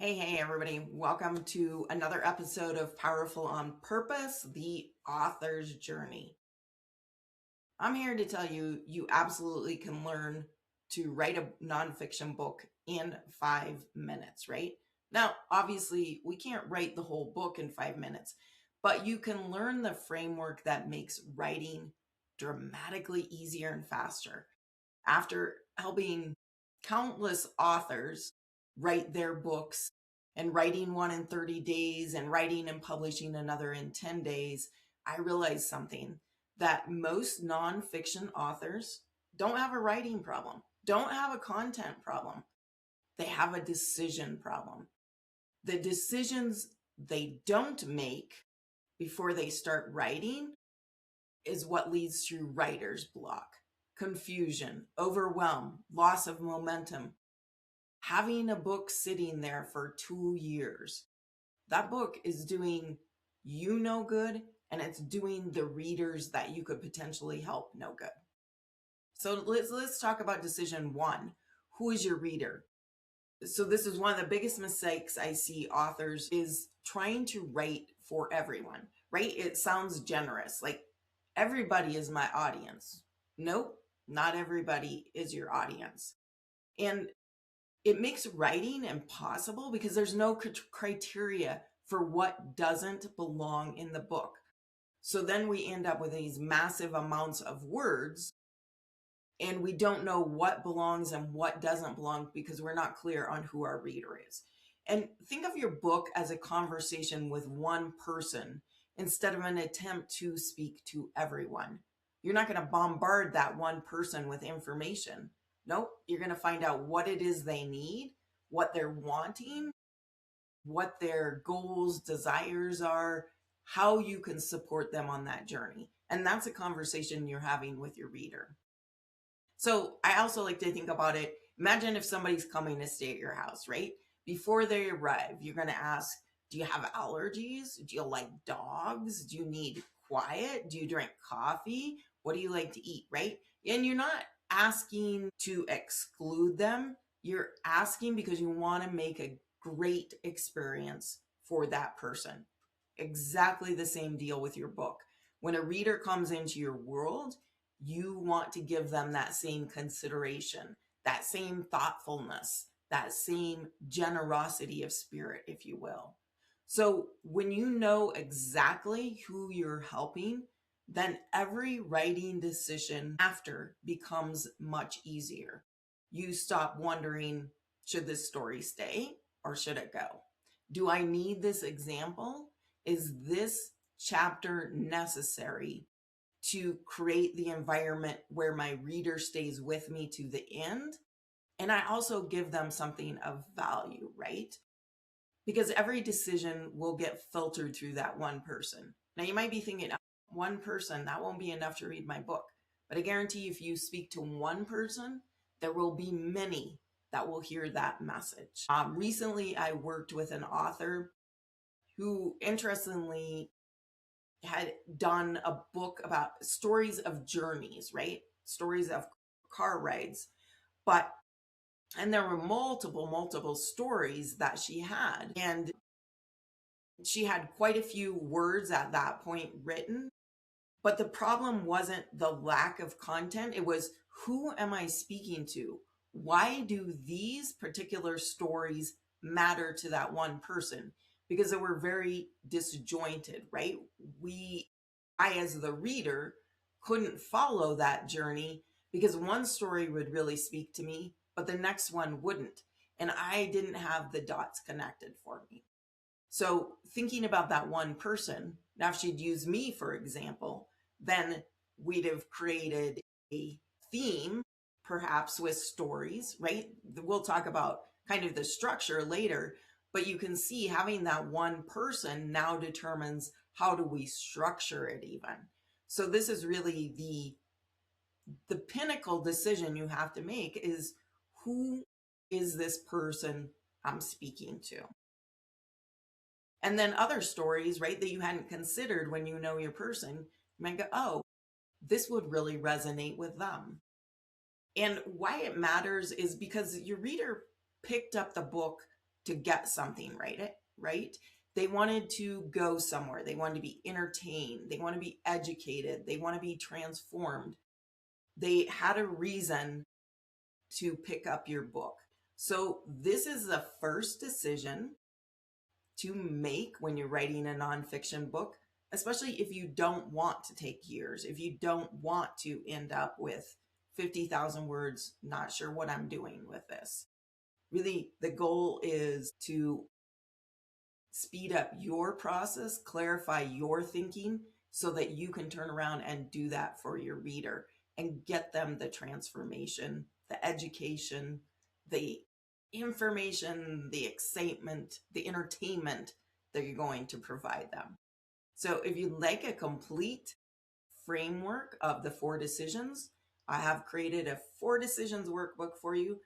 Hey, everybody. Welcome to another episode of Powerful on Purpose, the author's journey. I'm here to tell you, you absolutely can learn to write a nonfiction book in 5 minutes, right? Now, obviously, we can't write the whole book in 5 minutes, but you can learn the framework that makes writing dramatically easier and faster. After helping countless authors write their books and writing one in 30 days and writing and publishing another in 10 days, I realized something that most nonfiction authors don't have a writing problem, don't have a content problem. They have a decision problem. The decisions they don't make before they start writing is what leads to writer's block, confusion, overwhelm, loss of momentum. Having a book sitting there for 2 years, that book is doing you no good, and it's doing the readers that you could potentially help no good. So let's talk about decision one. Who is your reader? So this is one of the biggest mistakes I see authors is trying to write for everyone, right? It sounds generous, like everybody is my audience. Nope, not everybody is your audience. And it makes writing impossible because there's no criteria for what doesn't belong in the book. So then we end up with these massive amounts of words and we don't know what belongs and what doesn't belong because we're not clear on who our reader is. And think of your book as a conversation with one person instead of an attempt to speak to everyone. You're not going to bombard that one person with information. Nope, you're going to find out what it is they need, what they're wanting, what their goals, desires are, how you can support them on that journey. And that's a conversation you're having with your reader. So I also like to think about it. Imagine if somebody's coming to stay at your house, right? Before they arrive, you're going to ask, do you have allergies? Do you like dogs? Do you need quiet? Do you drink coffee? What do you like to eat, right? And you're not asking to exclude them. You're asking because you want to make a great experience for that person. Exactly the same deal with your book. When a reader comes into your world, you want to give them that same consideration, that same thoughtfulness, that same generosity of spirit, if you will. So when you know exactly who you're helping, then every writing decision after becomes much easier. You stop wondering, should this story stay or should it go? Do I need this example? Is this chapter necessary to create the environment where my reader stays with me to the end? And I also give them something of value, right? Because every decision will get filtered through that one person. Now, you might be thinking, one person, that won't be enough to read my book. But I guarantee if you speak to one person, there will be many that will hear that message. Recently, I worked with an author who, interestingly, had done a book about stories of journeys, right? Stories of car rides. And there were multiple stories that she had. And she had quite a few words at that point written. But the problem wasn't the lack of content. It was, who am I speaking to? Why do these particular stories matter to that one person? Because they were very disjointed, right? I, as the reader, couldn't follow that journey because one story would really speak to me, but the next one wouldn't. And I didn't have the dots connected for me. So thinking about that one person, now if she'd use me, for example, then we'd have created a theme, perhaps with stories, right? We'll talk about kind of the structure later, but you can see having that one person now determines how do we structure it even. So this is really the pinnacle decision you have to make is, who is this person I'm speaking to? And then other stories, right, that you hadn't considered when you know your person, you might go, oh, this would really resonate with them. And why it matters is because your reader picked up the book to get something right. They wanted to go somewhere. They wanted to be entertained. They want to be educated. They want to be transformed. They had a reason to pick up your book. So this is the first decision to make when you're writing a nonfiction book, especially if you don't want to take years, if you don't want to end up with 50,000 words, not sure what I'm doing with this. Really, the goal is to speed up your process, clarify your thinking so that you can turn around and do that for your reader and get them the transformation, the education, the information, the excitement, the entertainment that you're going to provide them. So if you'd like a complete framework of the 4 decisions, I have created a 4 decisions workbook for you